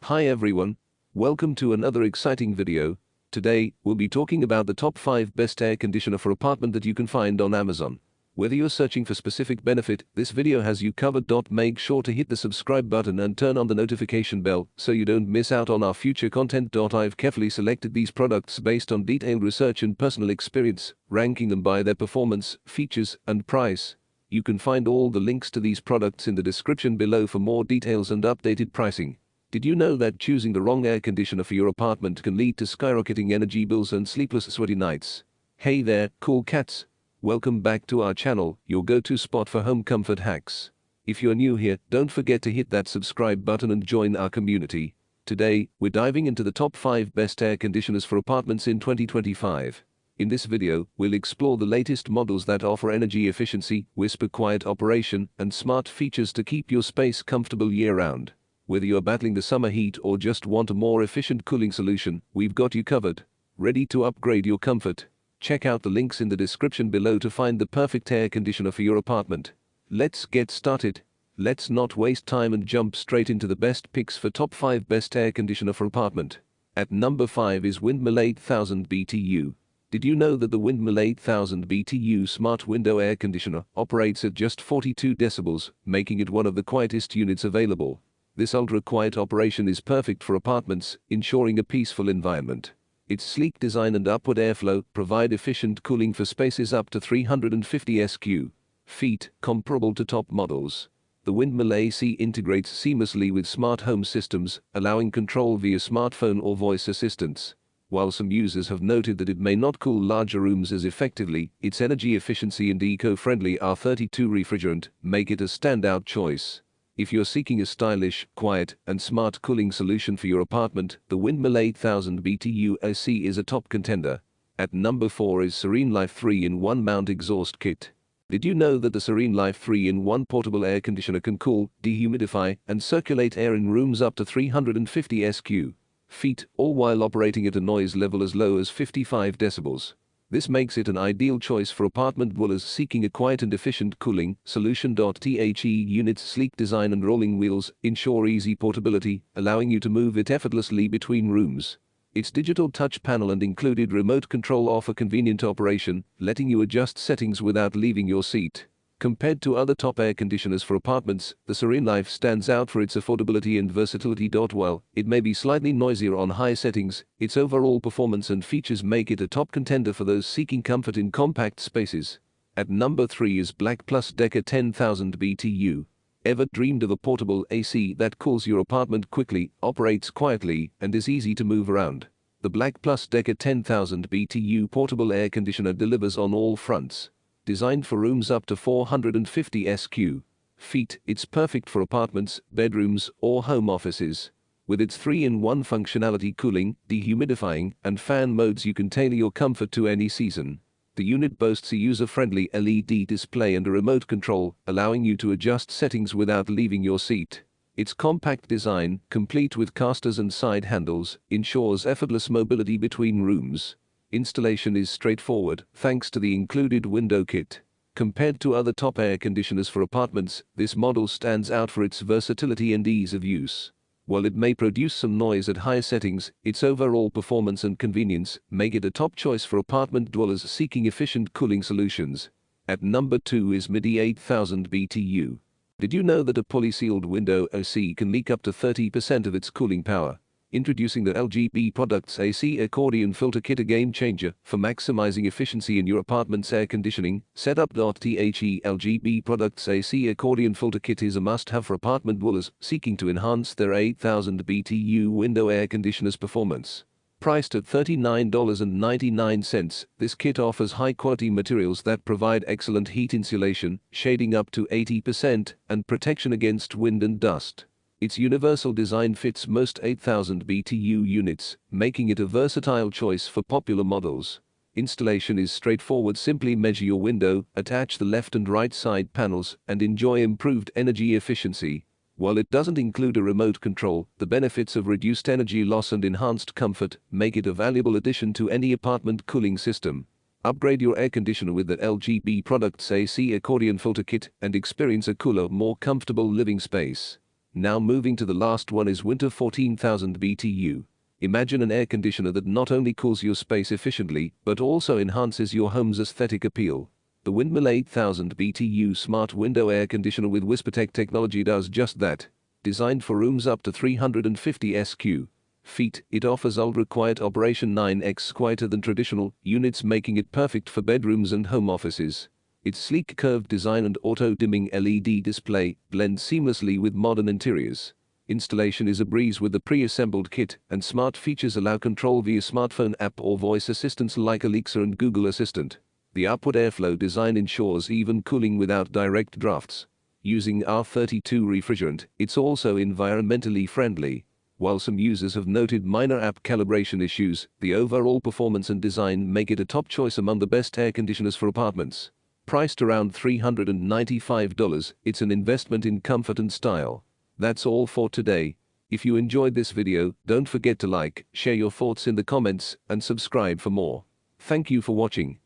Hi everyone, welcome to another exciting video. Today, we'll be talking about the top 5 best air conditioner for apartment that you can find on Amazon. Whether you're searching for specific benefit, this video has you covered. Make sure to hit the subscribe button and turn on the notification bell so you don't miss out on our future content. I've carefully selected these products based on detailed research and personal experience, ranking them by their performance, features, and price. You can find all the links to these products in the description below for more details and updated pricing. Did you know that choosing the wrong air conditioner for your apartment can lead to skyrocketing energy bills and sleepless sweaty nights? Hey there, cool cats! Welcome back to our channel, your go-to spot for home comfort hacks. If you're new here, don't forget to hit that subscribe button and join our community. Today, we're diving into the top 5 best air conditioners for apartments in 2025. In this video, we'll explore the latest models that offer energy efficiency, whisper quiet operation, and smart features to keep your space comfortable year-round. Whether you're battling the summer heat or just want a more efficient cooling solution, we've got you covered. Ready to upgrade your comfort? Check out the links in the description below to find the perfect air conditioner for your apartment. Let's get started. Let's not waste time and jump straight into the best picks for top 5 best air conditioner for apartment. At number 5 is Windmill 8000 BTU. Did you know that the Windmill 8000 BTU smart window air conditioner operates at just 42 decibels, making it one of the quietest units available? This ultra-quiet operation is perfect for apartments, ensuring a peaceful environment. Its sleek design and upward airflow provide efficient cooling for spaces up to 350 sq.ft, comparable to top models. The Windmill AC integrates seamlessly with smart home systems, allowing control via smartphone or voice assistants. While some users have noted that it may not cool larger rooms as effectively, its energy efficiency and eco-friendly R32 refrigerant make it a standout choice. If you're seeking a stylish, quiet, and smart cooling solution for your apartment, the Windmill 8000 BTU AC is a top contender. At number 4 is SereneLife 3-in-1 Mount Exhaust Kit. Did you know that the SereneLife 3-in-1 portable air conditioner can cool, dehumidify, and circulate air in rooms up to 350 sq.ft, all while operating at a noise level as low as 55 decibels? This makes it an ideal choice for apartment dwellers seeking a quiet and efficient cooling solution. The unit's sleek design and rolling wheels ensure easy portability, allowing you to move it effortlessly between rooms. Its digital touch panel and included remote control offer convenient operation, letting you adjust settings without leaving your seat. Compared to other top air conditioners for apartments, the SereneLife stands out for its affordability and versatility. While it may be slightly noisier on high settings, its overall performance and features make it a top contender for those seeking comfort in compact spaces. At number 3 is BLACK+DECKER 10,000 BTU. Ever dreamed of a portable AC that cools your apartment quickly, operates quietly, and is easy to move around? The BLACK+DECKER 10,000 BTU portable air conditioner delivers on all fronts. Designed for rooms up to 450 sq.ft, it's perfect for apartments, bedrooms, or home offices. With its 3-in-1 functionality, cooling, dehumidifying, and fan modes, you can tailor your comfort to any season. The unit boasts a user-friendly LED display and a remote control, allowing you to adjust settings without leaving your seat. Its compact design, complete with casters and side handles, ensures effortless mobility between rooms. Installation is straightforward, thanks to the included window kit. Compared to other top air conditioners for apartments, this model stands out for its versatility and ease of use. While it may produce some noise at higher settings, its overall performance and convenience make it a top choice for apartment dwellers seeking efficient cooling solutions. At number 2 is Midea 8000 BTU. Did you know that a poly-sealed window AC can leak up to 30% of its cooling power? Introducing the LGB Products AC Accordion Filter Kit, a game changer for maximizing efficiency in your apartment's air conditioning setup. The LGB Products AC Accordion Filter Kit is a must-have for apartment dwellers seeking to enhance their 8000 BTU window air conditioner's performance. Priced at $39.99, this kit offers high-quality materials that provide excellent heat insulation, shading up to 80%, and protection against wind and dust. Its universal design fits most 8000 BTU units, making it a versatile choice for popular models. Installation is straightforward. Simply measure your window, attach the left and right side panels, and enjoy improved energy efficiency. While it doesn't include a remote control, the benefits of reduced energy loss and enhanced comfort make it a valuable addition to any apartment cooling system. Upgrade your air conditioner with the LGB Products AC Accordion Filter Kit and experience a cooler, more comfortable living space. Now moving to the last one is Whynter 14,000 BTU. Imagine an air conditioner that not only cools your space efficiently, but also enhances your home's aesthetic appeal. The Windmill 8000 BTU smart window air conditioner with WhisperTech technology does just that. Designed for rooms up to 350 sq.ft, it offers ultra-quiet operation 9x quieter than traditional units, making it perfect for bedrooms and home offices. Its sleek curved design and auto-dimming LED display blend seamlessly with modern interiors. Installation is a breeze with the pre-assembled kit, and smart features allow control via smartphone app or voice assistants like Alexa and Google Assistant. The upward airflow design ensures even cooling without direct drafts. Using R32 refrigerant, it's also environmentally friendly. While some users have noted minor app calibration issues, the overall performance and design make it a top choice among the best air conditioners for apartments. Priced around $395, it's an investment in comfort and style. That's all for today. If you enjoyed this video, don't forget to like, share your thoughts in the comments, and subscribe for more. Thank you for watching.